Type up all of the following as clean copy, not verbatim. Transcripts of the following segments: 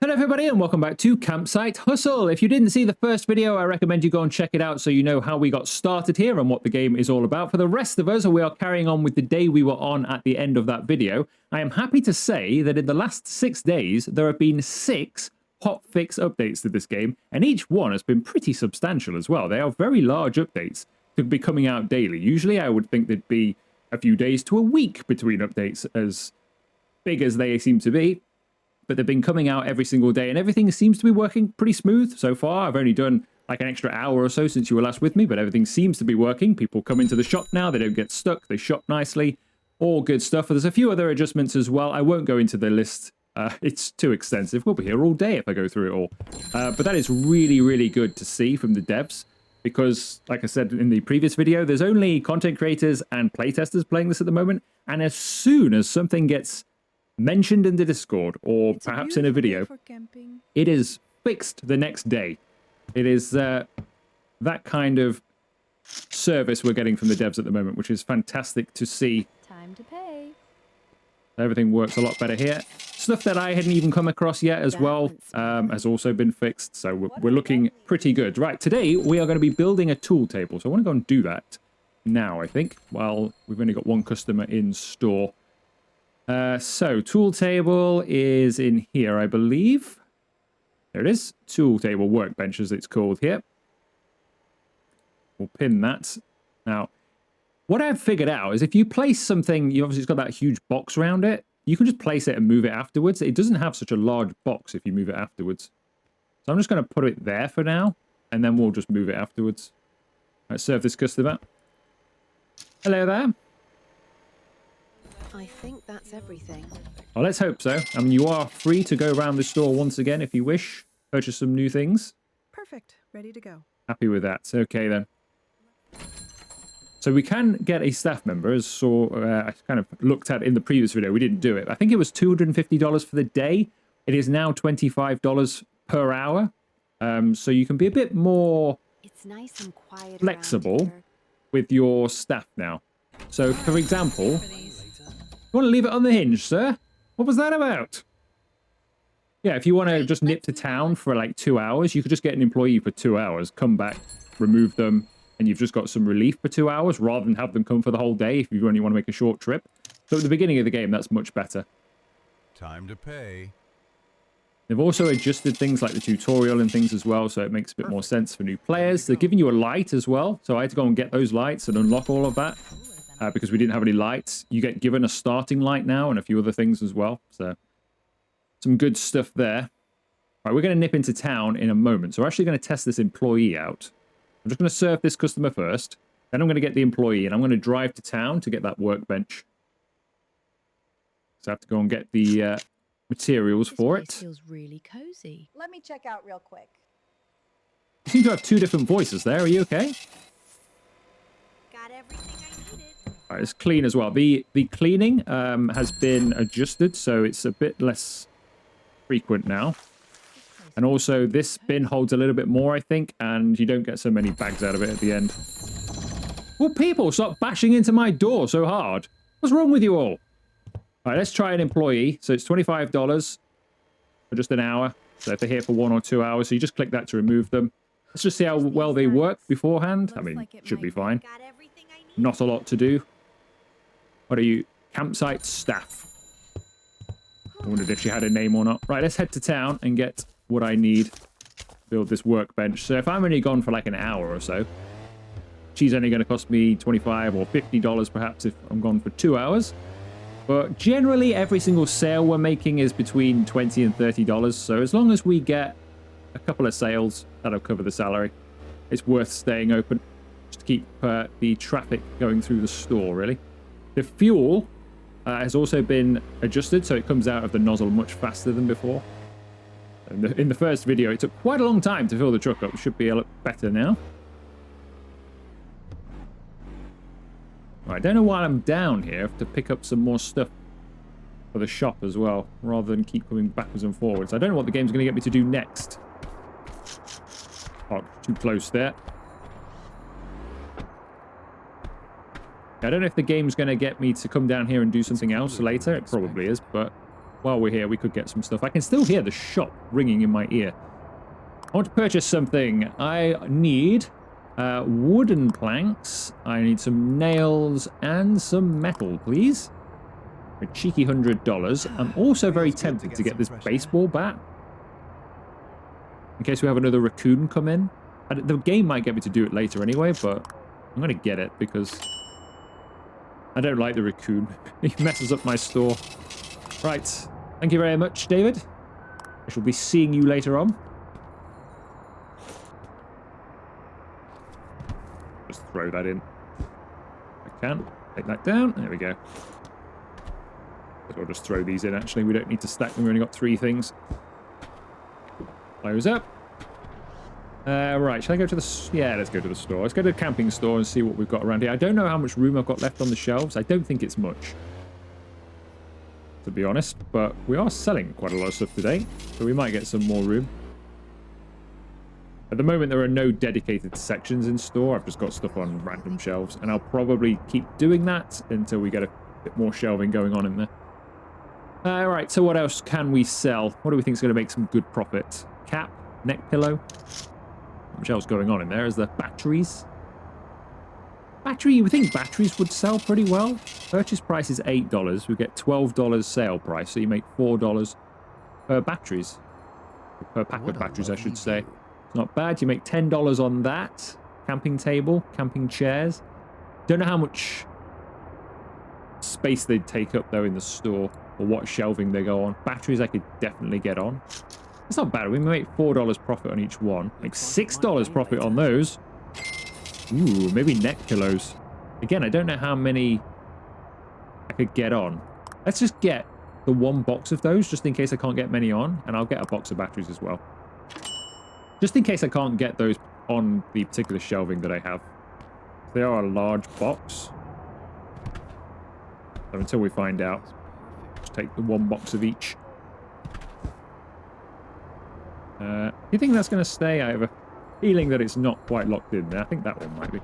Hello everybody and welcome back to Campsite Hustle. If you didn't see the first video, I recommend you go and check it out so you know how we got started here and what the game is all about. For the rest of us, we are carrying on with the day we were on at the end of that video. I am happy to say that in the last 6 days, there have been 6 hotfix updates to this game, and each one has been pretty substantial as well. They are very large updates to be coming out daily. Usually I would think there'd be a few days to a week between updates, as big as they seem to be. But they've been coming out every single day, and everything seems to be working pretty smooth so far. I've only done like an extra hour or so since you were last with me, but everything seems to be working. People come into the shop now, they don't get stuck, they shop nicely, all good stuff. There's a few other adjustments as well. I won't go into the list. It's too extensive. We'll be here all day if I go through it all. But that is really, really good to see from the devs, because like I said in the previous video, there's only content creators and playtesters playing this at the moment. And as soon as something gets mentioned in the Discord or perhaps in a video, it is fixed the next day. It is that kind of service we're getting from the devs at the moment, which is fantastic to see. Time to pay. Everything works a lot better here. Stuff that I hadn't even come across yet as well has also been fixed, so we're looking pretty good. Right, today we are going to be building a tool table, so I want to go and do that now, I think, while we've only got one customer in store. So, tool table is in here, I believe. There it is. Tool table workbench, as it's called here. We'll pin that. Now, what I've figured out is if you place something, you obviously it's got that huge box around it, you can just place it and move it afterwards. It doesn't have such a large box if you move it afterwards. So I'm just going to put it there for now, and then we'll just move it afterwards. Let's serve this customer. Hello there. I think that's everything. Well, let's hope so. I mean, you are free to go around the store once again if you wish. Purchase some new things. Perfect. Ready to go. Happy with that. Okay, then. So we can get a staff member, as I kind of looked at in the previous video. We didn't do it. I think it was $250 for the day. It is now $25 per hour. So you can be a bit more flexible with your staff now. So, for example, you want to leave it on the hinge, sir? What was that about? Yeah, if you want to just nip to town for like 2 hours, you could just get an employee for 2 hours, come back, remove them, and you've just got some relief for 2 hours rather than have them come for the whole day if you only want to make a short trip. So at the beginning of the game, that's much better. Time to pay. They've also adjusted things like the tutorial and things as well, so it makes a bit more sense for new players. They're giving you a light as well, so I had to go and get those lights and unlock all of that. Because we didn't have any lights. You get given a starting light now and a few other things as well. So, some good stuff there. Right, we're going to nip into town in a moment. So, we're actually going to test this employee out. I'm just going to serve this customer first. Then I'm going to get the employee, and I'm going to drive to town to get that workbench. So, I have to go and get the materials for it. This feels really cozy. Let me check out real quick. You seem to have 2 different voices there. Are you okay? Got everything I needed. Right, it's clean as well. The cleaning has been adjusted, so it's a bit less frequent now. And also, this bin holds a little bit more, I think, and you don't get so many bags out of it at the end. Well, people, stop bashing into my door so hard. What's wrong with you all? All right, let's try an employee. So it's $25 for just an hour. So if they're here for 1 or 2 hours, so you just click that to remove them. Let's just see how well they work beforehand. I mean, should be fine. Not a lot to do. What are you? Campsite staff. I wondered if she had a name or not. Right, let's head to town and get what I need to build this workbench. So if I'm only gone for like an hour or so, she's only going to cost me $25 or $50 perhaps if I'm gone for 2 hours. But generally, every single sale we're making is between $20 and $30. So as long as we get a couple of sales, that'll cover the salary. It's worth staying open just to keep the traffic going through the store, really. The fuel has also been adjusted, so it comes out of the nozzle much faster than before. In the first video, it took quite a long time to fill the truck up. It should be a lot better now. Right, I don't know why I'm down here. I have to pick up some more stuff for the shop as well, rather than keep coming backwards and forwards. I don't know what the game's going to get me to do next. Oh, too close there. I don't know if the game's going to get me to come down here and do something else later. It probably is, but while we're here, we could get some stuff. I can still hear the shop ringing in my ear. I want to purchase something. I need wooden planks. I need some nails and some metal, please. For a cheeky $100. I'm also very tempted to get this baseball bat. In case we have another raccoon come in. The game might get me to do it later anyway, but I'm going to get it because I don't like the raccoon. He messes up my store. Right. Thank you very much, David. I shall be seeing you later on. Just throw that in. I can. Take that down. There we go. I'll just throw these in, actually. We don't need to stack them. We've only got 3 things. Close up. Right, shall I go to the... Yeah, let's go to the store. Let's go to the camping store and see what we've got around here. I don't know how much room I've got left on the shelves. I don't think it's much, to be honest. But we are selling quite a lot of stuff today, so we might get some more room. At the moment, there are no dedicated sections in store. I've just got stuff on random shelves, and I'll probably keep doing that until we get a bit more shelving going on in there. Right, so what else can we sell? What do we think is going to make some good profit? Cap, neck pillow. Not much else going on in there. Is there batteries? Battery, you would think batteries would sell pretty well. Purchase price is $8. We get $12 sale price, so you make $4 per batteries. Per pack of batteries, I should say. It's not bad. You make $10 on that. Camping table, camping chairs. Don't know how much space they'd take up, though, in the store, or what shelving they go on. Batteries I could definitely get on. It's not bad. We make $4 profit on each one. Like $6 profit on those. Ooh, maybe neck pillows. Again, I don't know how many I could get on. Let's just get the 1 box of those, just in case I can't get many on. And I'll get a box of batteries as well. Just in case I can't get those on the particular shelving that I have. They are a large box. So until we find out, just take the 1 box of each. Do you think that's going to stay? I have a feeling that it's not quite locked in there. I think that one might be.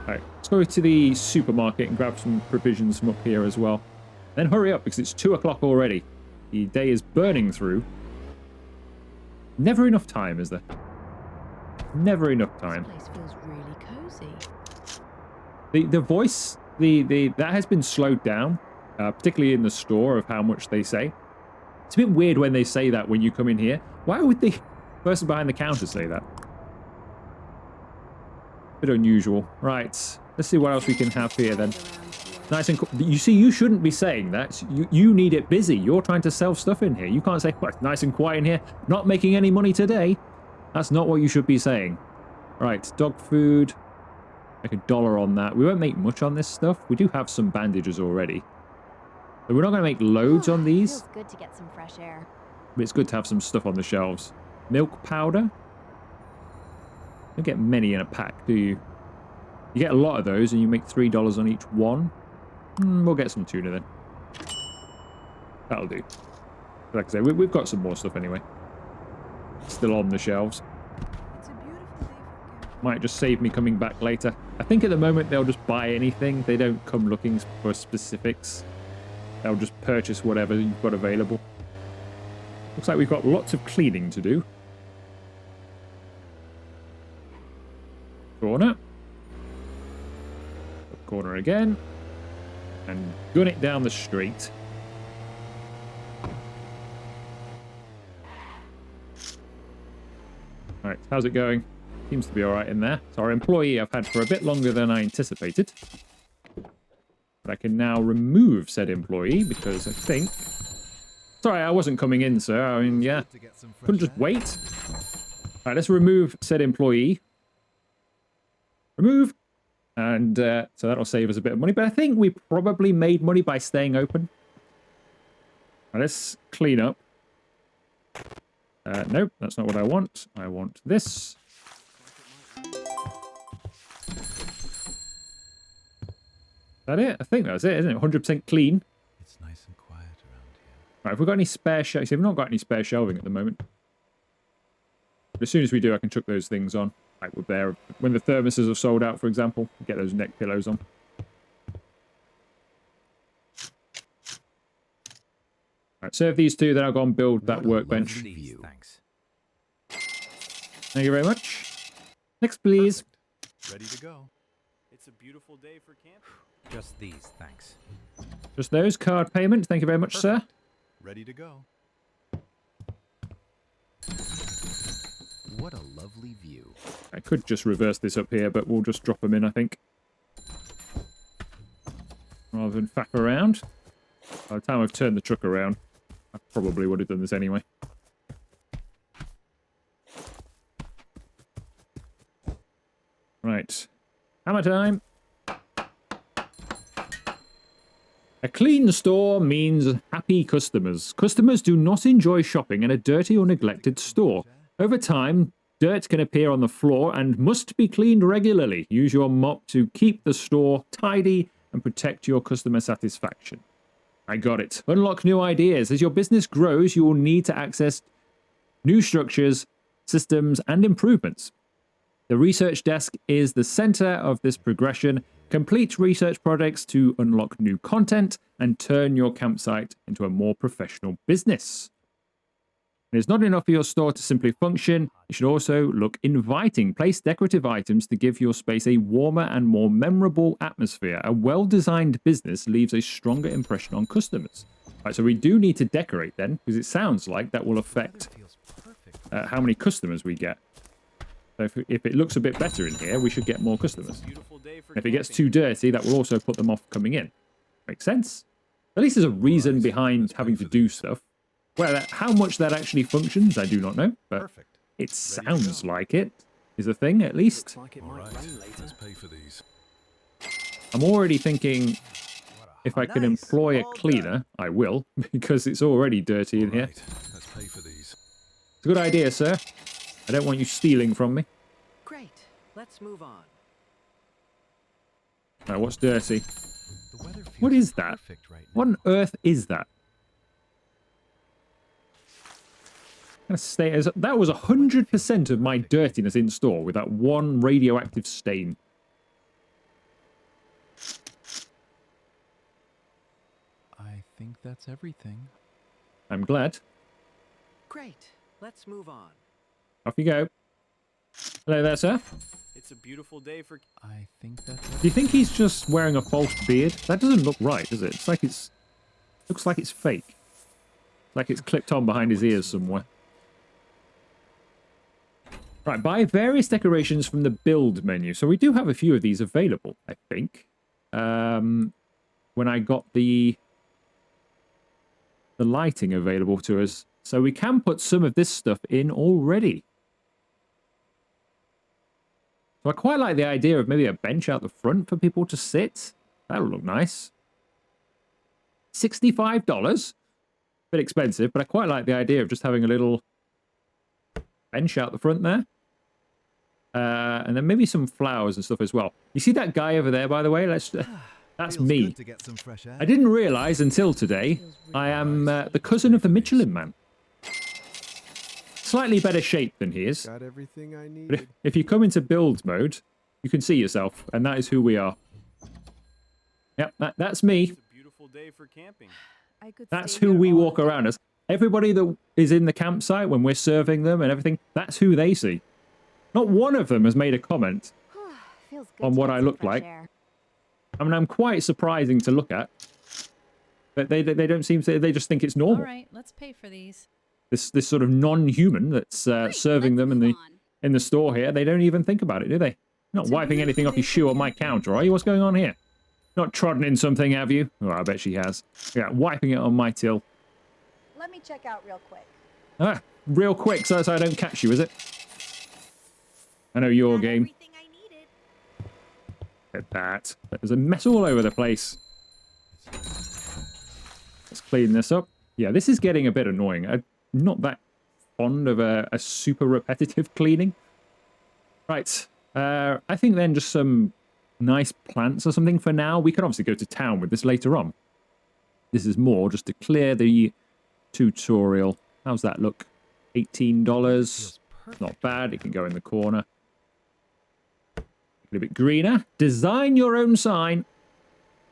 Alright, let's go to the supermarket and grab some provisions from up here as well. Then hurry up because it's 2 o'clock already. The day is burning through. Never enough time, is there? Never enough time. This place feels really cozy. The voice, that has been slowed down, particularly in the store, of how much they say. It's a bit weird when they say that when you come in here. Why would the person behind the counter say that? Bit unusual. Right. Let's see what else we can have here then. Nice and cool. You see, you shouldn't be saying that. You need it busy. You're trying to sell stuff in here. You can't say, well, it's nice and quiet in here. Not making any money today. That's not what you should be saying. Right. Dog food. Make $1 on that. We won't make much on this stuff. We do have some bandages already. But we're not going to make loads on these. Feels good to get some fresh air. But it's good to have some stuff on the shelves. Milk powder. You don't get many in a pack, do you? You get a lot of those and you make $3 on each one. We'll get some tuna then. That'll do. Like I say, we've got some more stuff anyway. Still on the shelves. It's a beautiful day for camping. Might just save me coming back later. I think at the moment they'll just buy anything. They don't come looking for specifics. They'll just purchase whatever you've got available. Looks like we've got lots of cleaning to do. Corner. Up corner again. And gun it down the street. Alright, how's it going? Seems to be alright in there. So our employee I've had for a bit longer than I anticipated. But I can now remove said employee because I think... Sorry, I wasn't coming in, sir. I mean, yeah. Couldn't just wait. Alright, let's remove said employee. Remove. And so that'll save us a bit of money. But I think we probably made money by staying open. Right, let's clean up. Nope, that's not what I want. I want this. Is that it? I think that's it, isn't it? 100% clean. It's nice and quiet around here. Right, have we got any spare shelving? We've not got any spare shelving at the moment. But as soon as we do, I can chuck those things on. Like we're there. When the thermoses are sold out, for example, get those neck pillows on. Right, serve these two, then I'll go and build that What a workbench. lovely view. Thanks. Thank you very much. Next, please. Perfect. Ready to go. It's a beautiful day for camping. Just these, thanks. Just those. Card payment. Thank you very much, sir. Perfect. Ready to go. What a lovely view. I could just reverse this up here, but we'll just drop them in, I think. Rather than faff around. By the time I've turned the truck around, I probably would have done this anyway. Right. Hammer time. A clean store means happy customers. Customers do not enjoy shopping in a dirty or neglected store. Over time, dirt can appear on the floor and must be cleaned regularly. Use your mop to keep the store tidy and protect your customer satisfaction. I got it. Unlock new ideas. As your business grows, you will need to access new structures, systems, and improvements. The research desk is the center of this progression. Complete research projects to unlock new content and turn your campsite into a more professional business. And it's not enough for your store to simply function. It should also look inviting. Place decorative items to give your space a warmer and more memorable atmosphere. A well-designed business leaves a stronger impression on customers. Right, so we do need to decorate then, because it sounds like that will affect how many customers we get. So if it looks a bit better in here, we should get more customers. If it gets too dirty, that will also put them off coming in. Makes sense? At least there's a reason behind having to do stuff. Well, how much that actually functions, I do not know, but it sounds like it is a thing, at least. Looks like it might rain later. Let's pay for these. I'm already thinking if I can employ a cleaner, I will, because it's already dirty in here. Right, let's pay for these. It's a good idea, sir. I don't want you stealing from me. Great. Let's move on. Now, what's dirty? The weather feels What is that? perfect right What now. on earth is that? That was 100% of my dirtiness in store with that one radioactive stain. I think that's everything. I'm glad. Great. Let's move on. Off you go. Hello there, sir. It's a beautiful day for. I think that's Do you think he's just wearing a false beard? That doesn't look right, does it? It's like it's... Looks like it's fake. Like it's clipped on behind his ears somewhere. Right, buy various decorations from the build menu. So we do have a few of these available, I think. When I got the lighting available to us. So we can put some of this stuff in already. So I quite like the idea of maybe a bench out the front for people to sit. That'll look nice. $65. Bit expensive, but I quite like the idea of just having a little bench out the front there. And then maybe some flowers and stuff as well. You see that guy over there, by the way? That's me. to get some fresh air. I didn't realize until today I am the cousin of the Michelin Man. Slightly better shape than he is. Got everything I But needed. if you come into build mode, you can see yourself, and that is who we are. Yep, that's me. It's a beautiful day for camping. I could That's stay who here we all walk day. around as. Everybody that is in the campsite when we're serving them and everything, that's who they see. Not one of them has made a comment Feels good on to what get I some look fresh like. air. I mean, I'm quite surprising to look at. But they don't seem to, they just think it's All normal. right, let's pay for these. This sort of non-human that's serving them in the store here, they don't even think about it, do they? Not wiping anything off your shoe on my counter, are you? What's going on here? Not trodden in something, have you? Oh, I bet she has. Yeah, wiping it on my till. Let me check out real quick. Ah, real quick, so I don't catch you, is it? I know your game. Everything I needed. At that. There's a mess all over the place. Let's clean this up. Yeah, this is getting a bit annoying. I'm not that fond of a super repetitive cleaning. Right. I think then just some nice plants or something for now. We can obviously go to town with this later on. This is more just to clear the tutorial. How's that look? $18. Not bad. It can go in the corner. A little bit greener. Design your own sign.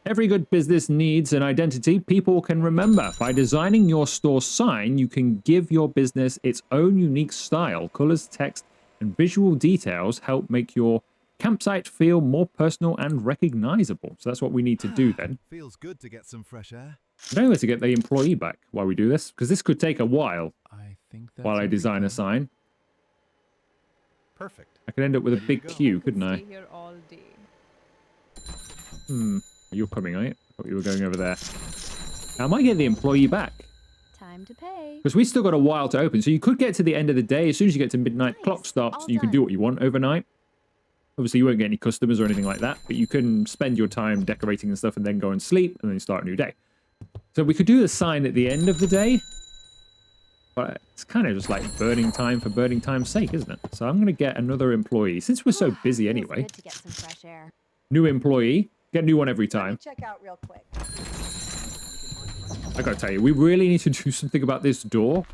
Every good business needs an identity people can remember. By designing your store sign, you can give your business its own unique style. Colors, text, and visual details help make your campsite feel more personal and recognizable. So that's what we need to do then. Feels good to get some fresh air. I don't know where to get the employee back while we do this, because this could take a while I think that's while I design a everything. sign. Perfect. I could end up with a Ready to big go. queue, couldn't I? Stay here all day. You're coming, are you? I thought you were going over there. I might get the employee back, Time to pay. because we still got a while to open. So you could get to the end of the day. As soon as you get to midnight, Nice. clock stops, All you can done. do what you want overnight. Obviously, you won't get any customers or anything like that, but you can spend your time decorating and stuff and then go and sleep and then start a new day. So we could do the sign at the end of the day, but it's kind of just like burning time for burning time's sake, isn't it? So I'm going to get another employee, since we're so busy Feels anyway. good to get some fresh air. New employee, get a new one every Let me time. check out real quick. I gotta tell you, we really need to do something about this door.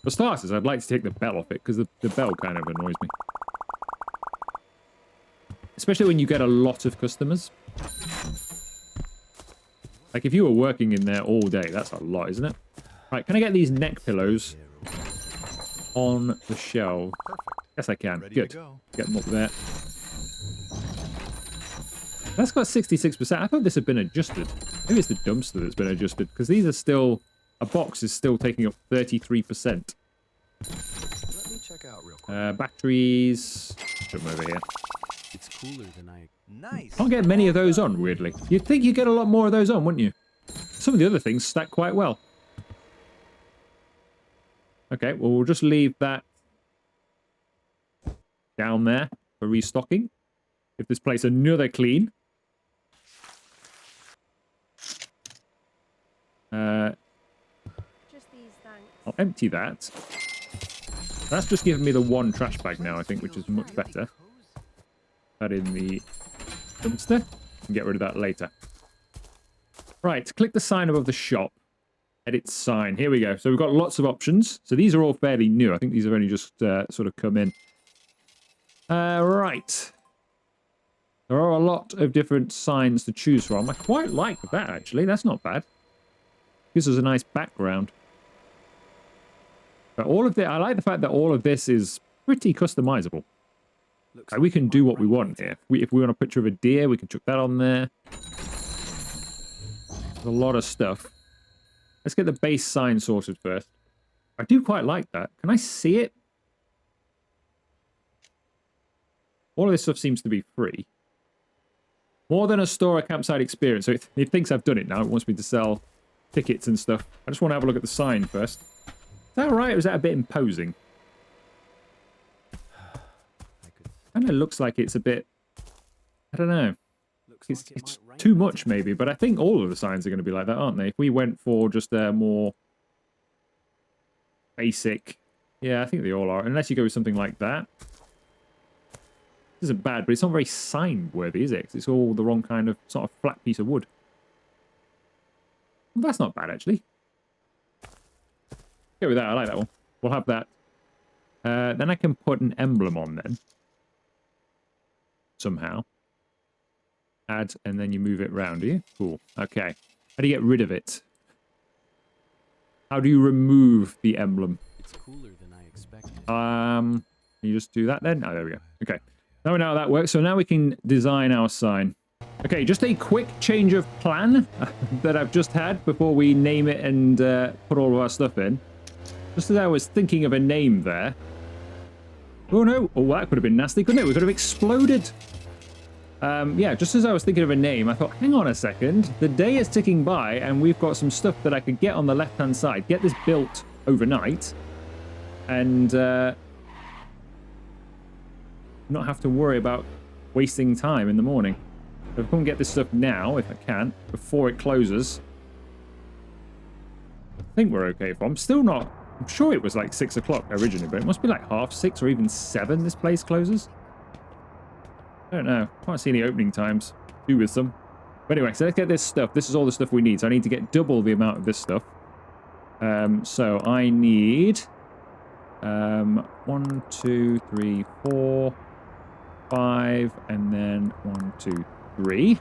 For starters, I'd like to take the bell off it, because the bell kind of annoys me. Especially when you get a lot of customers. Like, if you were working in there all day, that's a lot, isn't it? Right, can I get these neck pillows on the shelf? Yes, I can. Ready Good. to go. Get them up there. That's got 66%. I thought this had been adjusted. Maybe it's the dumpster that's been adjusted, because these are still... A box is still taking up 33%. Let me check out real quick. Batteries... Put them over here. It's cooler than I... Nice. Can't get many of those on, weirdly. You'd think you'd get a lot more of those on, wouldn't you? Some of the other things stack quite well. Okay, well, we'll just leave that down there for restocking. Give this place another clean. Just these, thanks. I'll empty that. That's just given me the one trash bag now, I think, which is much better. That in the dumpster. And get rid of that later. Right, click the sign above the shop. Edit sign. Here we go. So we've got lots of options. So these are all fairly new. I think these have only just sort of come in. Right. There are a lot of different signs to choose from. I quite like that, actually. That's not bad. Gives us a nice background. But all of the, I like the fact that all of this is pretty customizable. Like, we can do what we want here. If we want a picture of a deer, we can chuck that on there. There's a lot of stuff. Let's get the base sign sorted first. I do quite like that. Can I see it? All of this stuff seems to be free. More than a store, a campsite experience. So it thinks I've done it now. It wants me to sell tickets and stuff. I just want to have a look at the sign first. Is that right, or is that a bit imposing? Kind of looks like it's a bit... I don't know. It's too much, maybe, but I think all of the signs are going to be like that, aren't they? If we went for just a more basic... Yeah, I think they all are. Unless you go with something like that. This isn't bad, but it's not very sign-worthy, is it? 'Cause it's all the wrong kind of sort of flat piece of wood. Well, that's not bad, actually. Go with that. I like that one. We'll have that. Then I can put an emblem on then. Somehow. Add, and then you move it round, do you? Cool. Okay. How do you get rid of it? How do you remove the emblem? It's cooler than I expected. Can you just do that then? Oh, there we go. Okay. Now we know how that works. So now we can design our sign. Okay, just a quick change of plan that I've just had before we name it and put all of our stuff in. Just as I was thinking of a name there. Oh no! Oh, that could have been nasty, couldn't it? We could have exploded. Yeah, just as I was thinking of a name, I thought, hang on a second. The day is ticking by, and we've got some stuff that I could get on the left-hand side. Get this built overnight, and not have to worry about wasting time in the morning. So if I can get this stuff now, if I can, before it closes. I think we're okay for. I'm still not... I'm sure it was like 6 o'clock originally, but it must be like 6:30 or even 7 this place closes. I don't know. Can't see any opening times. Do with them. But anyway, so let's get this stuff. This is all the stuff we need. So I need to get double the amount of this stuff. So I need 1, 2, 3, 4, 5, and then 1, 2, 3.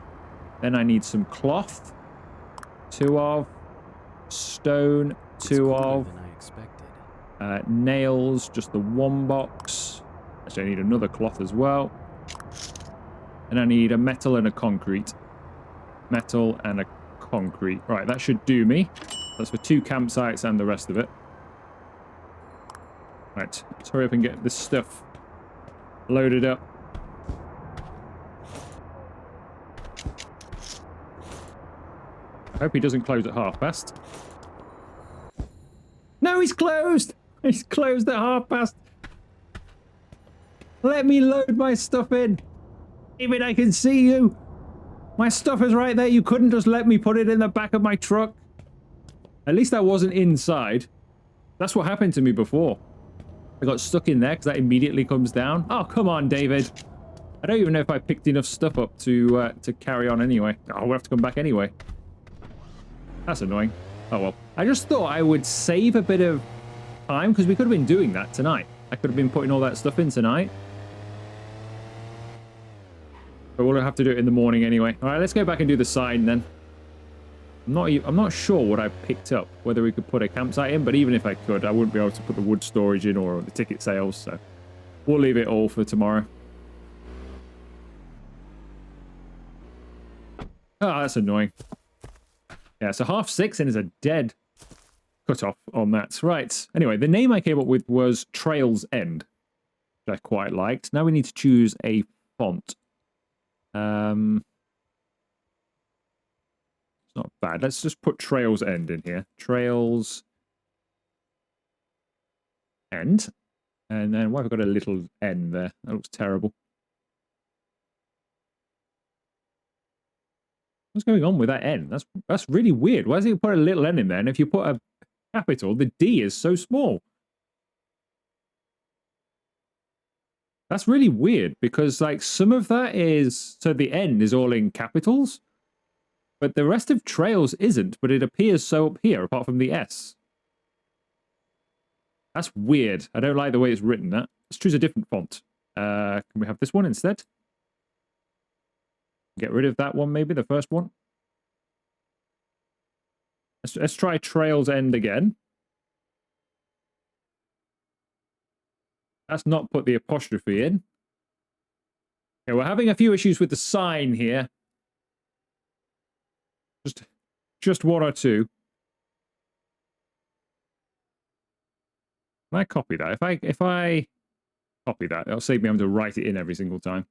Then I need some cloth. 2 of. Stone. It's 2 cooler of. than I expected. Nails, just the 1 box. Actually, I need another cloth as well. And I need a metal and a concrete. Metal and a concrete. Right, that should do me. That's for 2 campsites and the rest of it. Right, let's hurry up and get this stuff loaded up. I hope he doesn't close at past. No, he's closed! He's closed at past. Let me load my stuff in. David, I can see you. My stuff is right there. You couldn't just let me put it in the back of my truck. At least I wasn't inside. That's what happened to me before. I got stuck in there because that immediately comes down. Oh, come on, David. I don't even know if I picked enough stuff up to carry on anyway. Oh, we'll have to come back anyway. That's annoying. Oh, well. I just thought I would save a bit of time because we could have been doing that tonight. I could have been putting all that stuff in tonight. But we'll have to do it in the morning anyway. All right, let's go back and do the sign then. I'm not sure what I picked up, whether we could put a campsite in, but even if I could, I wouldn't be able to put the wood storage in or the ticket sales, so we'll leave it all for tomorrow. Oh, that's annoying. Yeah, so 6:30 and is a dead cutoff on that. Right, anyway, the name I came up with was Trails End, which I quite liked. Now we need to choose a font. It's not bad. Let's just put Trails End in here. Trails End. And then why have I got a little N there? That looks terrible. What's going on with that N? That's really weird. Why does it put a little N in there? And if you put a capital, the D is so small. That's really weird because like some of that is, so the N is all in capitals, but the rest of Trails isn't, but it appears so up here apart from the S. That's weird. I don't like the way it's written that. Let's choose a different font. Can we have this one instead? Get rid of that one maybe, the first one. Let's try Trails End again. That's not put the apostrophe in. Okay, we're having a few issues with the sign here. Just 1 or 2. Can I copy that? If I copy that, it'll save me having to write it in every single time.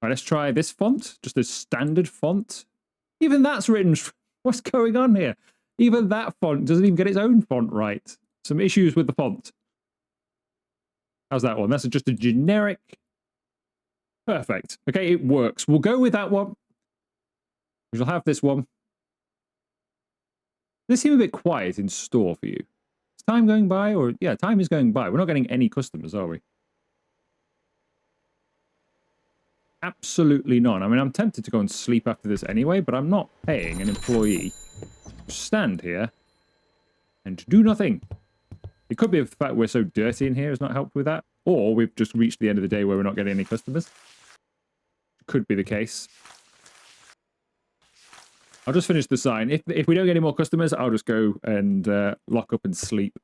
All right, let's try this font. Just a standard font. Even that's written. What's going on here? Even that font doesn't even get its own font right. Some issues with the font. How's that one? That's just a generic. Perfect. Okay, it works. We'll go with that one. We shall have this one. Does this seem a bit quiet in store for you? Is time going by? Or yeah, time is going by. We're not getting any customers, are we? Absolutely none. I mean, I'm tempted to go and sleep after this anyway, but I'm not paying an employee to stand here and do nothing. It could be the fact we're so dirty in here has not helped with that. Or we've just reached the end of the day where we're not getting any customers. Could be the case. I'll just finish the sign. If we don't get any more customers, I'll just go and lock up and sleep.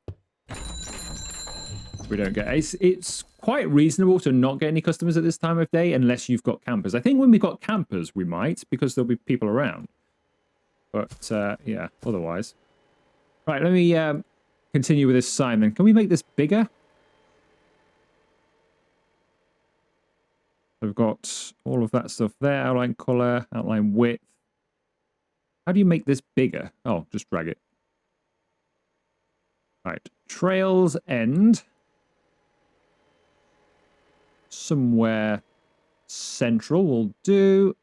We don't get... It's quite reasonable to not get any customers at this time of day unless you've got campers. I think when we've got campers, we might, because there'll be people around. But, yeah, otherwise. Right, let me... continue with this sign then. Can we make this bigger? We've got all of that stuff there. Outline color, outline width. How do you make this bigger? Oh, just drag it. Right. Trails End. Somewhere central will do.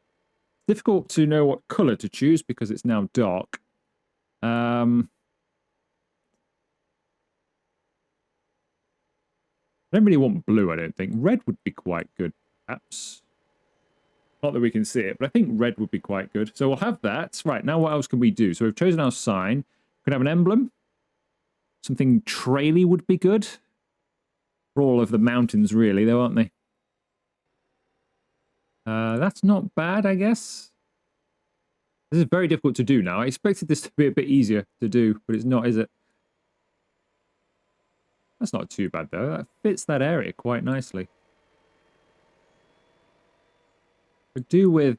Difficult to know what color to choose because it's now dark. I don't really want blue, I don't think. Red would be quite good, perhaps. Not that we can see it, but I think red would be quite good. So we'll have that. Right, now what else can we do? So we've chosen our sign. We can have an emblem. Something traily would be good. For all of the mountains, really, though, aren't they? That's not bad, I guess. This is very difficult to do now. I expected this to be a bit easier to do, but it's not, is it? That's not too bad, though. That fits that area quite nicely. Could do with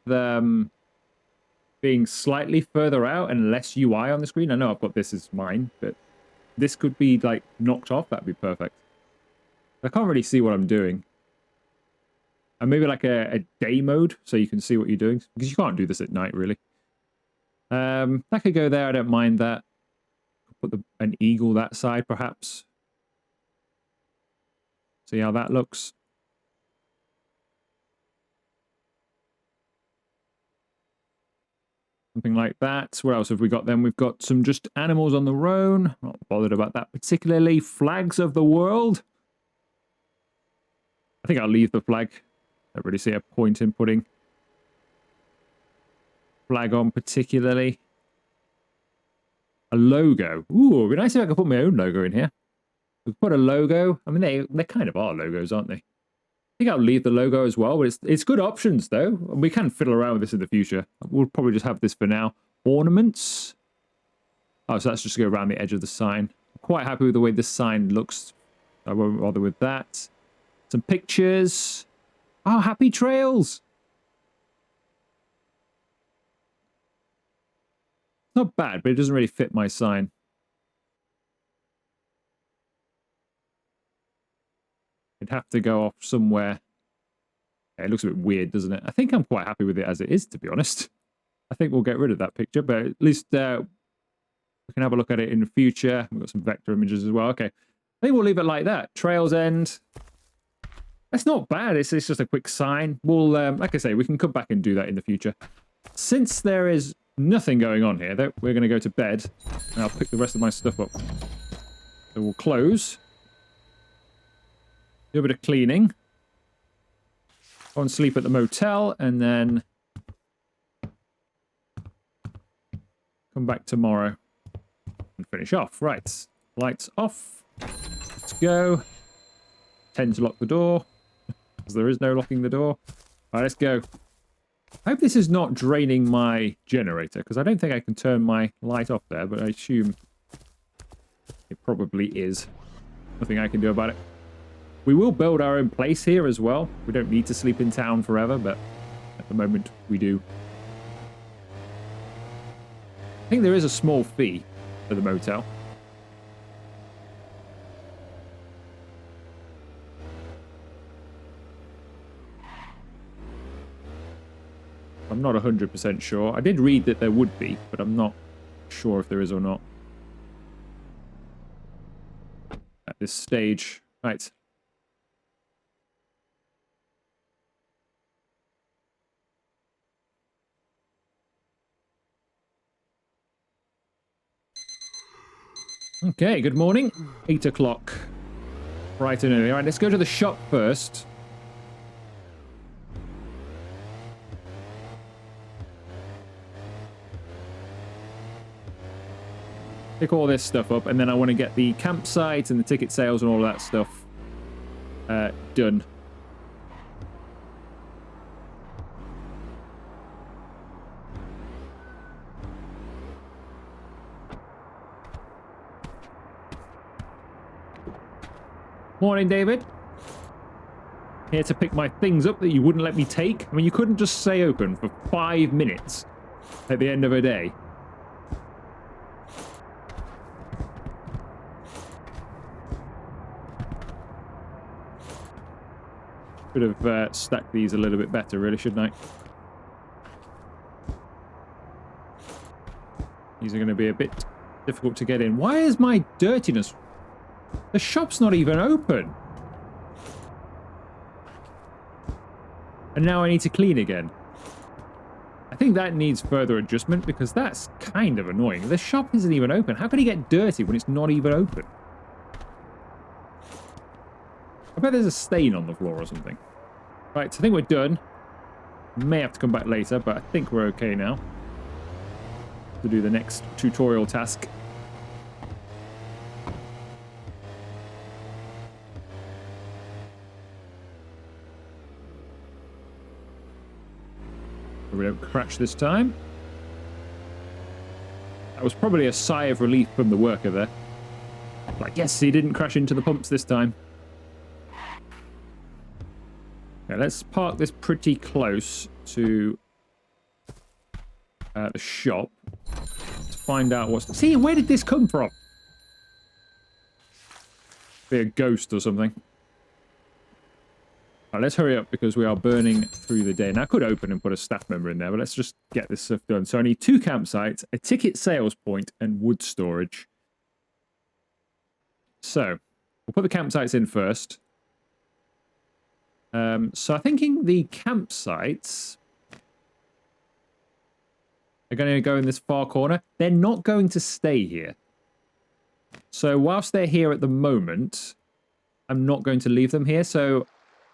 being slightly further out and less UI on the screen. I know I've got this as mine, but this could be, like, knocked off. That'd be perfect. I can't really see what I'm doing. And maybe like a day mode so you can see what you're doing. Because you can't do this at night, really. That could go there. I don't mind that. Put an eagle that side, perhaps. See how that looks. Something like that. What else have we got then? We've got some just animals on their own. Not bothered about that particularly. Flags of the world. I think I'll leave the flag. I don't really see a point in putting flag on particularly. A logo. Ooh, it'd be nice if I could put my own logo in here. We put a logo. I mean, they kind of are logos, aren't they? I think I'll leave the logo as well, but it's good options, though. We can fiddle around with this in the future. We'll probably just have this for now. Ornaments. Oh, so that's just to go around the edge of the sign. I'm quite happy with the way this sign looks. I won't bother with that. Some pictures. Oh, happy trails. Not bad, but it doesn't really fit my sign. It'd have to go off somewhere. Yeah, it looks a bit weird, doesn't it? I think I'm quite happy with it as it is, to be honest. I think we'll get rid of that picture, but at least we can have a look at it in the future. We've got some vector images as well. Okay, I think we'll leave it like that. Trails End. That's not bad. It's just a quick sign. We'll, like I say, we can come back and do that in the future. Since there is nothing going on here, though, we're going to go to bed, and I'll pick the rest of my stuff up. So we'll close. Do a bit of cleaning. Go and sleep at the motel, and then come back tomorrow and finish off. Right. Lights off. Let's go. Tend to lock the door, because there is no locking the door. All right, let's go. I hope this is not draining my generator, because I don't think I can turn my light off there, but I assume it probably is. Nothing I can do about it. We will build our own place here as well. We don't need to sleep in town forever, but at the moment we do. I think there is a small fee for the motel. I'm not 100% sure. I did read that there would be, but I'm not sure if there is or not. At this stage. Right. Okay, good morning. 8 o'clock. Bright and early. All right, let's go to the shop first. Pick all this stuff up, and then I want to get the campsite and the ticket sales and all that stuff done. Morning, David. Here to pick my things up that you wouldn't let me take. I mean, you couldn't just stay open for 5 minutes at the end of a day. Should have stacked these a little bit better, really, shouldn't I? These are going to be a bit difficult to get in. Why is my dirtiness... The shop's not even open. And now I need to clean again. I think that needs further adjustment because that's kind of annoying. The shop isn't even open. How can he get dirty when it's not even open? I bet there's a stain on the floor or something. Right, so I think we're done. May have to come back later, but I think we're okay now to do the next tutorial task. don't crash this time. That was probably a sigh of relief from the worker there. Like, yes, he didn't crash into the pumps this time. Okay, let's park this pretty close to the shop to find out what's... See, where did this come from? Be a ghost or something. Right, let's hurry up because we are burning through the day. Now, I could open and put a staff member in there, but let's just get this stuff done. So I need 2 campsites, a ticket sales point, and wood storage. So, we'll put the campsites in first. So I'm thinking the campsites are going to go in this far corner. They're not going to stay here. So whilst they're here at the moment, I'm not going to leave them here. So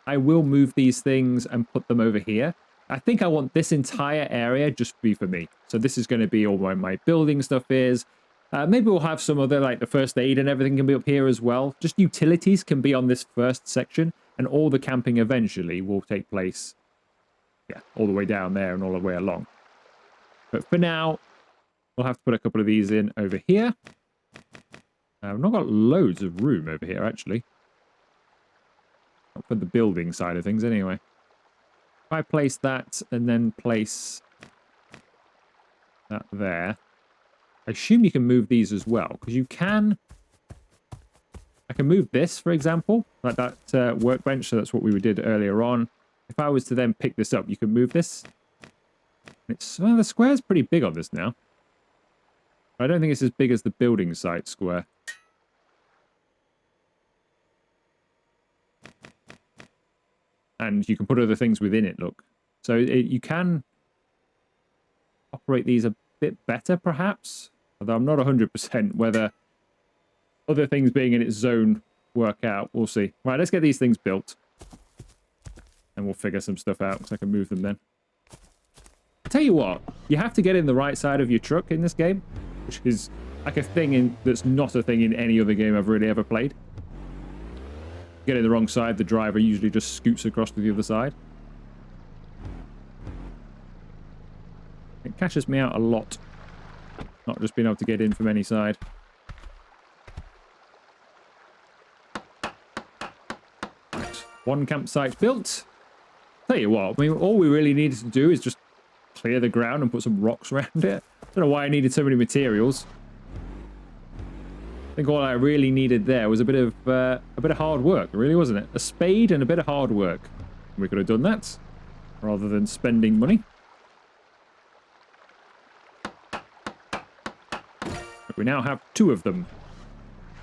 I will move these things and put them over here. I think I want this entire area just to be for me. So this is going to be all where my building stuff is. Maybe we'll have some other, like the first aid and everything can be up here as well. Just utilities can be on this first section. And all the camping eventually will take place, yeah, all the way down there and all the way along. But for now, we'll have to put a couple of these in over here. I've not got loads of room over here, actually. Not for the building side of things, anyway. If I place that and then place that there, I assume you can move these as well, because you can... I can move this, for example, like that workbench, so that's what we did earlier on. If I was to then pick this up, you can move this. It's, well, the square's pretty big on this now. I don't think it's as big as the building site square. And you can put other things within it, look. So you can operate these a bit better, perhaps. Although I'm not 100% whether other things being in its zone work out. We'll see. Right, let's get these things built. And we'll figure some stuff out, because I can move them then. I'll tell you what, you have to get in the right side of your truck in this game, which is like a thing that's not a thing in any other game I've really ever played. Get in the wrong side, the driver usually just scoots across to the other side. It catches me out a lot, not just being able to get in from any side. Right, 1 campsite built. Tell you what, I mean, all we really needed to do is just clear the ground and put some rocks around it. Don't know why I needed so many materials. I think all I really needed there was a bit of hard work, really, wasn't it? A spade and a bit of hard work. We could have done that rather than spending money. But we now have 2 of them.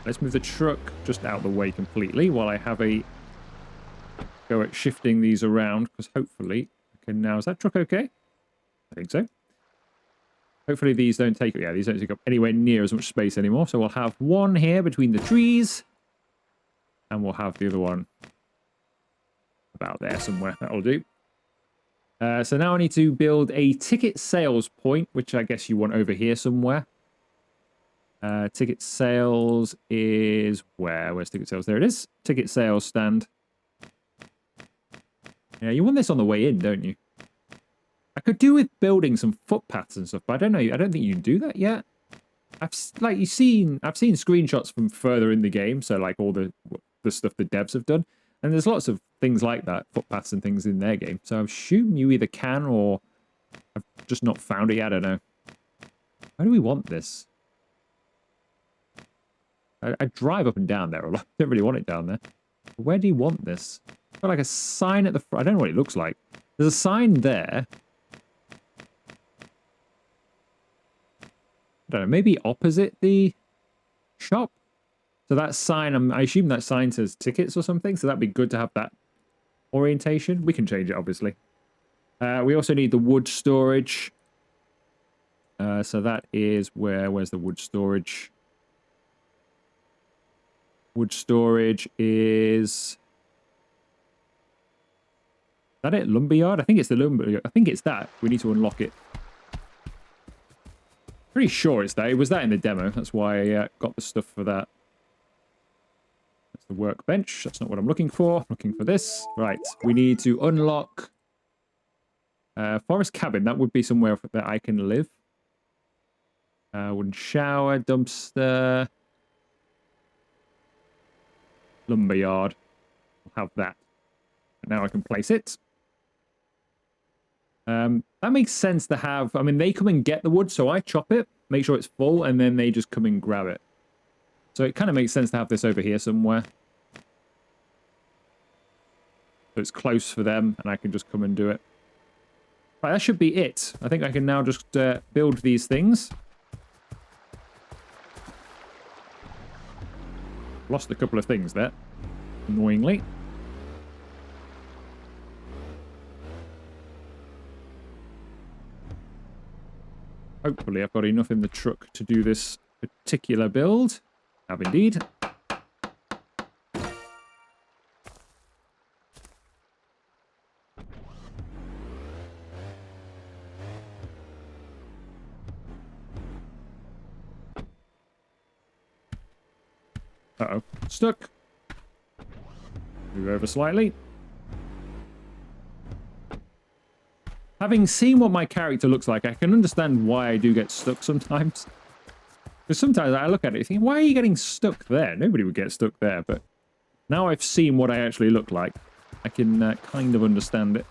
Let's move the truck just out of the way completely while I have a go at shifting these around, because hopefully I can now... Is that truck okay? I think so. Hopefully these don't take... Yeah, these don't take up anywhere near as much space anymore. So we'll have 1 here between the trees. And we'll have the other one about there somewhere. That'll do. So now I need to build a ticket sales point, which I guess you want over here somewhere. Ticket sales is where? Where's ticket sales? There it is. Ticket sales stand. Yeah, you want this on the way in, don't you? I could do with building some footpaths and stuff, but I don't know. I don't think you can do that yet. I've seen screenshots from further in the game, so like all the stuff the devs have done, and there's lots of things like that, footpaths and things in their game. So I assume you either can or I've just not found it yet. I don't know. Where do we want this? I drive up and down there a lot. Don't really want it down there. Where do you want this? Got like a sign at the front. I don't know what it looks like. There's a sign there. I don't know, maybe opposite the shop. So that sign, I assume that sign says tickets or something. So that'd be good to have that orientation. We can change it, obviously. We also need the wood storage. So that is where's the wood storage? Wood storage is that it? Lumberyard? I think it's the lumberyard. I think it's that. We need to unlock it. Pretty sure it's that. It was that in the demo. That's why I got the stuff for that. That's the workbench. That's not what I'm looking for. I'm looking for this. Right. We need to unlock Forest cabin, that would be somewhere that I can live. Wooden shower, dumpster, lumberyard. I'll have that. And now I can place it. That makes sense to have. I mean, they come and get the wood, so I chop it, make sure it's full, and then they just come and grab it. So it kind of makes sense to have this over here somewhere. So it's close for them, and I can just come and do it. Right, that should be it. I think I can now just build these things. Lost a couple of things there, annoyingly. Hopefully I've got enough in the truck to do this particular build. Have indeed. Uh-oh. Stuck. Move over slightly. Having seen what my character looks like, I can understand why I do get stuck sometimes. Because sometimes I look at it and think, why are you getting stuck there? Nobody would get stuck there, but now I've seen what I actually look like, I can kind of understand it.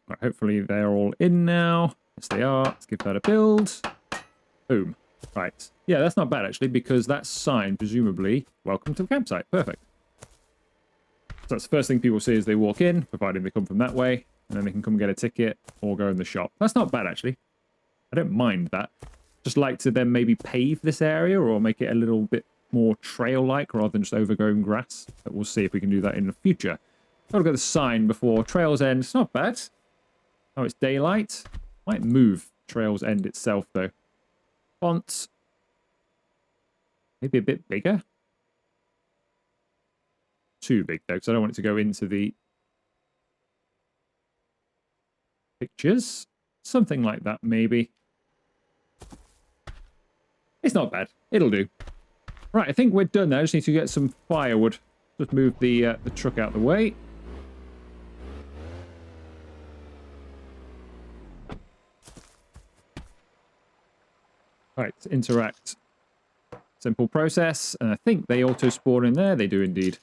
Right, hopefully they're all in now. Yes, they are. Let's give that a build. Boom. Right. Yeah, that's not bad, actually, because that sign, presumably, welcome to the campsite. Perfect. So that's the first thing people see as they walk in, providing they come from that way, and then they can come get a ticket or go in the shop. That's not bad, actually. I don't mind that. Just like to then maybe pave this area or make it a little bit more trail-like rather than just overgrown grass. But we'll see if we can do that in the future. Got to get the sign before Trails End. It's not bad. Oh, it's daylight. Might move Trails End itself, though. Font. Maybe a bit bigger. Too big, though, because I don't want it to go into the pictures. Something like that, maybe. It's not bad. It'll do. Right, I think we're done now. I just need to get some firewood. Just move the truck out of the way. Right, interact. Simple process. And I think they auto-spawn in there. They do indeed.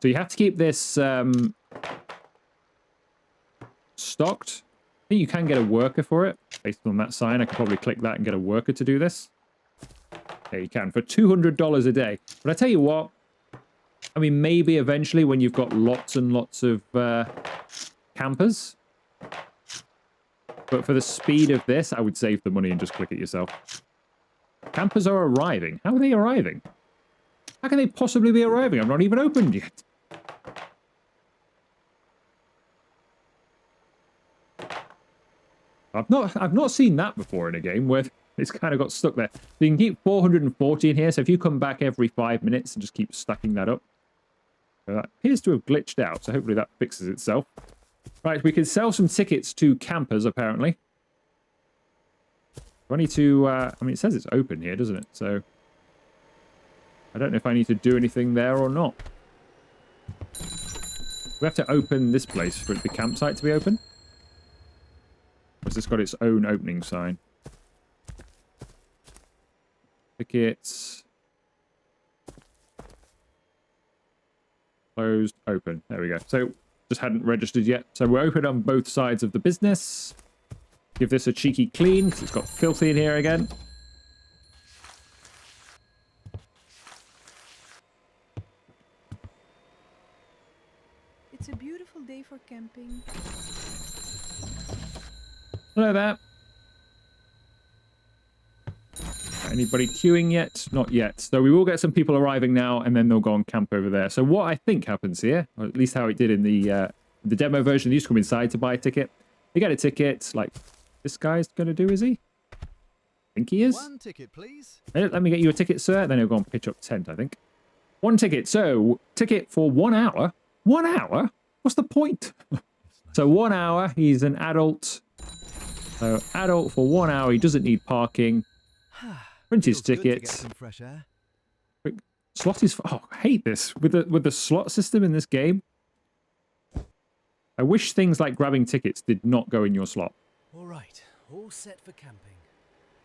So you have to keep this stocked. I think you can get a worker for it. Based on that sign, I could probably click that and get a worker to do this. Yeah, you can. For $200 a day. But I tell you what, I mean, maybe eventually when you've got lots and lots of campers. But for the speed of this, I would save the money and just click it yourself. Campers are arriving. How are they arriving? How can they possibly be arriving? I've not even opened yet. I've not seen that before in a game where it's kind of got stuck there. So you can keep 440 in here. So if you come back every 5 minutes and just keep stacking that up. So that appears to have glitched out. So hopefully that fixes itself. Right, we can sell some tickets to campers, apparently. Do I need to... I mean, it says it's open here, doesn't it? So I don't know if I need to do anything there or not. We have to open this place for the campsite to be open. Or has this got its own opening sign? Tickets. Closed, open. There we go. So, just hadn't registered yet. So we're open on both sides of the business. Give this a cheeky clean, because it's got filthy in here again. It's a beautiful day for camping. Hello there. Anybody queuing yet? Not yet. So we will get some people arriving now, and then they'll go and camp over there. So what I think happens here, or at least how it did in the demo version, they used to come inside to buy a ticket. They get a ticket, like this guy's going to do, is he? I think he is. One ticket, please. Let me get you a ticket, sir. Then he'll go and pitch up tent, I think. One ticket. So, ticket for 1 hour. 1 hour? What's the point? So 1 hour, he's an adult. So adult for 1 hour, he doesn't need parking. Print his Feels good to get tickets. some fresh air. Slot is... Oh, I hate this. With the slot system in this game, I wish things like grabbing tickets did not go in your slot. All right, all set for camping.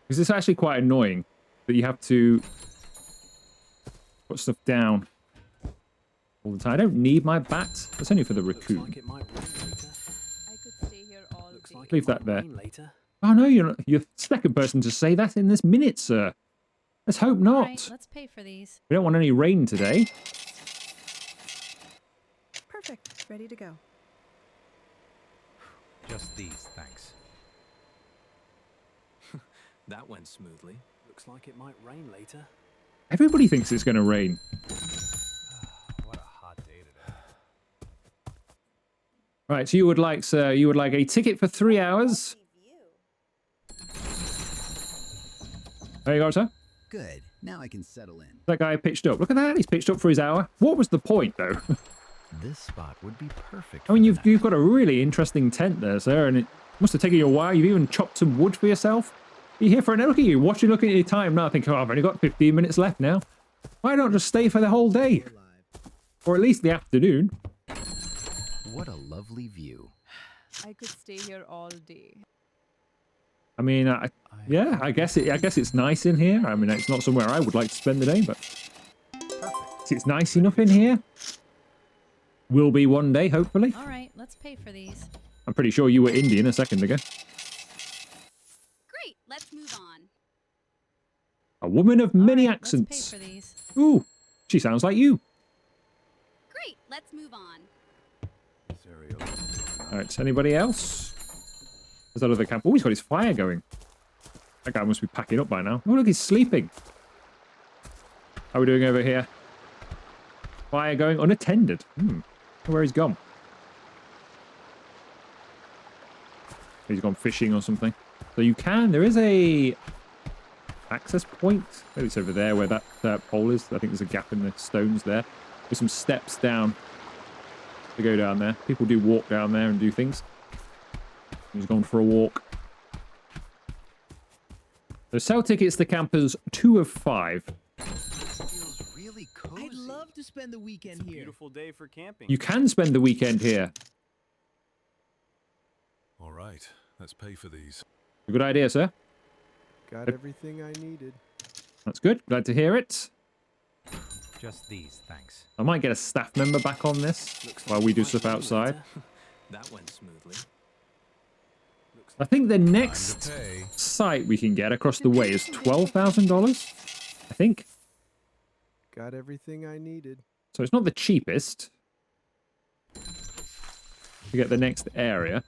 Because it's actually quite annoying that you have to put stuff down all the time. I don't need my bat. That's only for the Looks raccoon. like it might rain later. I could stay here all Looks day. like Leave it that might there. rain later. Oh no, you're the second person to say that in this minute, sir. Let's hope All not. right, let's pay for these. We don't want any rain today. Perfect. Ready to go. Just these, thanks. That went smoothly. Looks like it might rain later. Everybody thinks it's going to rain. What a hot day today. Right, so you would like, sir, you would like a ticket for 3 hours. There you go, sir. Good. Now I can settle in. That guy pitched up. Look at that. He's pitched up for his hour. What was the point, though? This spot would be perfect. I mean, you've got a really interesting tent there, sir, and it must have taken you a while. You've even chopped some wood for yourself. You're here for an look at you. Watch you look at your time now. I think, oh, I've only got 15 minutes left now. Why not just stay for the whole day? Or at least the afternoon. What a lovely view. I could stay here all day. I mean, yeah, I guess it's nice in here. I mean, it's not somewhere I would like to spend the day, but it's nice enough in here. Will be one day, hopefully. All right, let's pay for these. I'm pretty sure you were Indian a second ago. Great, let's move on. A woman of many All right, accents. Let's pay for these. Ooh, she sounds like you. Great, let's move on. All right, anybody else? There's that other camp. Oh, he's got his fire going. That guy must be packing up by now. Oh, look, he's sleeping. How are we doing over here? Fire going unattended. Where he's gone. He's gone fishing or something. So you can, there is a access point. Maybe it's over there where that pole is. I think there's a gap in the stones there. There's some steps down to go down there. People do walk down there and do things. He's gone for a walk. So sell tickets to campers 2 of 5. Feels really cozy. I'd love to spend the weekend here. Beautiful day for camping. You can spend the weekend here. All right, let's pay for these. A good idea, sir. Got everything I needed. That's good. Glad to hear it. Just these, thanks. I might get a staff member back on this while we do stuff outside. That went smoothly. I think the next Pay. site we can get across the way is $12,000. I think. Got everything I needed. So it's not the cheapest to get the next area.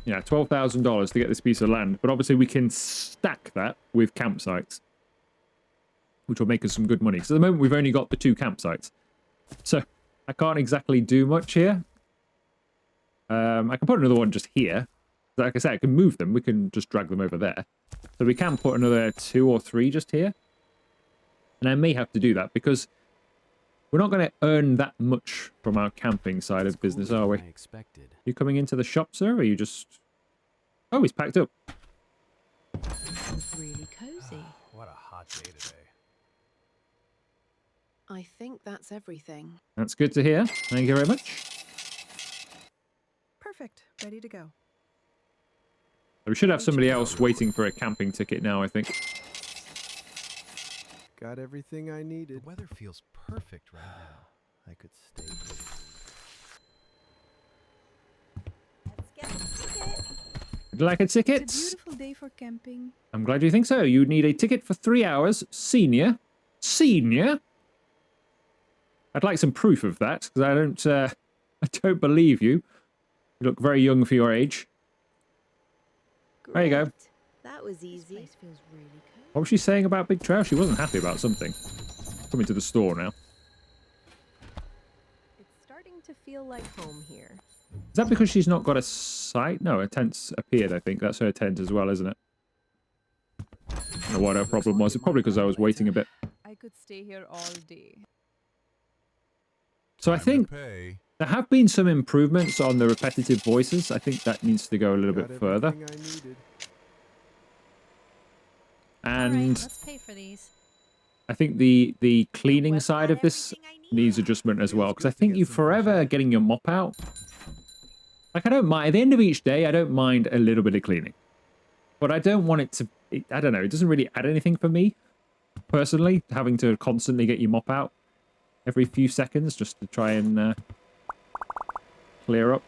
Yeah, $12,000 to get this piece of land. But obviously we can stack that with campsites, which will make us some good money. So at the moment we've only got the 2 campsites. So I can't exactly do much here. I can put another one just here. Like I said, I can move them. We can just drag them over there. So we can put another 2 or 3 just here. And I may have to do that because we're not going to earn that much from our camping side of business, are we? I expected. You coming into the shop, sir, or are you just... Oh, he's packed up. It's really cozy. What a hot day today. I think that's everything. That's good to hear. Thank you very much. Perfect. Ready to go. We should have somebody else waiting for a camping ticket now, I think. Got everything I The needed. weather feels perfect right now. I could stay here. Let's get the ticket. Would you like a It's a ticket? beautiful day for camping. I'm glad you think so. You need a ticket for 3 hours. Senior. Senior? I'd like some proof of that, because I don't believe you. You look very young for your age. There you go. Great. That was This easy. place feels really cozy. What was she saying about Big Trail? She wasn't happy about something. Coming to the store now. It's starting to feel like home here. Is that because she's not got a site? No, her tent's appeared, I think. That's her tent as well, isn't it? I don't know what her problem was. It's probably because I was waiting a bit. I could stay here all day. So I Time to think pay. there have been some improvements on the repetitive voices. I think that needs to go a little Got bit further. everything I needed. All right, And let's pay for these. I think the cleaning side of this Everything I needs adjustment as well, because I think you forever getting your mop out. Like, I don't mind, at the end of each day, I don't mind a little bit of cleaning. But I don't want it to, I don't know, it doesn't really add anything for me, personally, having to constantly get your mop out every few seconds just to try and clear up.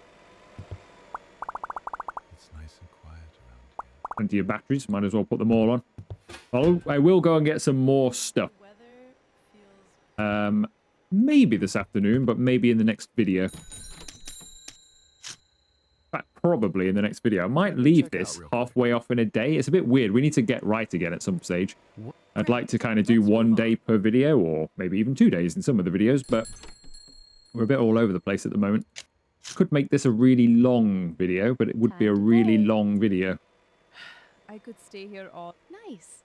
It's nice and quiet around here. Plenty of batteries, might as well put them all on. I will go and get some more stuff. Maybe this afternoon, but maybe in the next video. In fact, probably in the next video. I might leave this halfway off in a day. It's a bit weird. We need to get right again at some stage. I'd like to kind of do 1 day per video, or maybe even 2 days in some of the videos, but we're a bit all over the place at the moment. Could make this a really long video, but it would be a really long video. I could stay here all. Nice.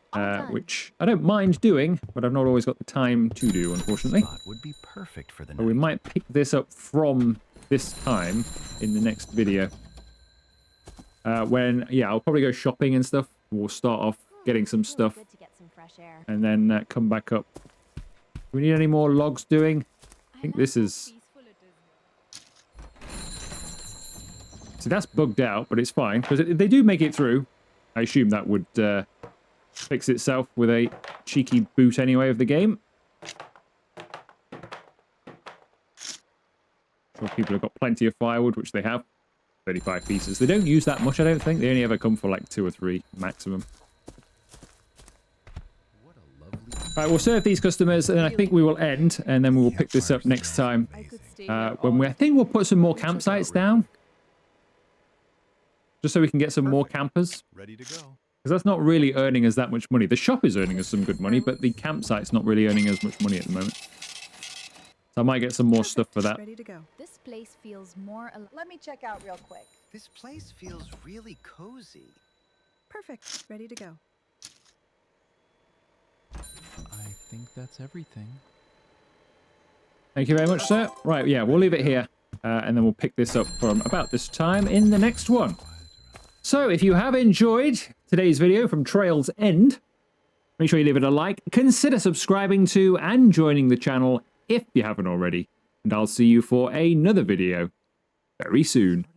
Which I don't mind doing, but I've not always got the time to do, unfortunately. Spot would be perfect for the But we night. might pick this up from this time in the next video. When, yeah, I'll probably go shopping and stuff. We'll start off getting some stuff Good to get some fresh air. and then come back up. Do we need any more logs doing? I think this is... See, that's bugged out, but it's fine, because they do make it through. I assume that would fix itself with a cheeky boot anyway of the game. Sure, people have got plenty of firewood, which they have. 35 pieces. They don't use that much, I don't think. They only ever come for like 2 or 3 maximum. What a lovely. Right, we'll serve these customers, and then I think we will end, and then we will pick this up next time. I could stay here When I think we'll put some more campsites down, just so we can get some more campers. Ready to go. Because that's not really earning us that much money. The shop is earning us some good money, but the campsite's not really earning us much money at the moment. So I might get some more stuff for that. Ready to go. This place feels more. Let me check out real quick. This place feels really cozy. Perfect. Ready to go. I think that's everything. Thank you very much, sir. Right, yeah, we'll leave it here. And then we'll pick this up from about this time in the next one. So if you have enjoyed today's video from Trail's End, make sure you leave it a like. Consider subscribing to and joining the channel if you haven't already. And I'll see you for another video very soon.